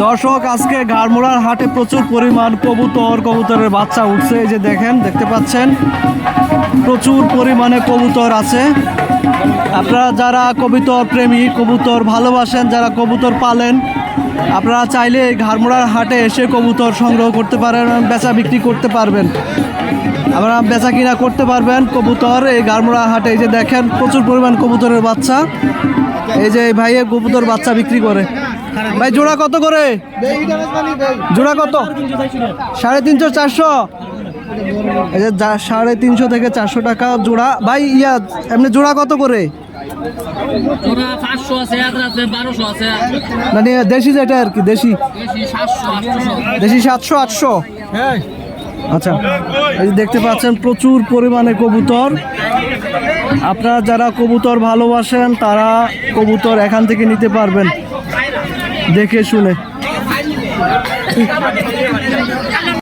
দর্শক, আজকে গাড়মোড়ার হাটে প্রচুর পরিমাণ কবুতরের বাচ্চা উঠছে। এই যে দেখতে পাচ্ছেন প্রচুর পরিমাণে কবুতর আছে। আপনারা যারা কবুতর প্রেমী, কবুতর ভালোবাসেন, যারা কবুতর পালেন, আপনারা চাইলে এই গাড়মোড়ার হাটে এসে কবুতর সংগ্রহ করতে পারেন, বেচা বিক্রি করতে পারবেন, আপনারা বেচা কিনা করতে পারবেন কবুতর এই গাড়মোড়া হাটে। এই যে দেখেন প্রচুর পরিমাণ কবুতরের বাচ্চা। এই যে এই ভাইয়ে কবুতর বাচ্চা বিক্রি করে। ভাই জোড়া কত করে? জোড়া কত? 350 400। এই যে 350 থেকে 400 টাকা জোড়া। ভাই এমনি জোড়া কত করে? মানে দেশি যেটা আর কি, দেশি 700 800। আচ্ছা, এই যে দেখতে পাচ্ছেন প্রচুর পরিমাণে কবুতর। আপনারা যারা কবুতর ভালোবাসেন তারা কবুতর এখান থেকে নিতে পারবেন দেখে শুনে।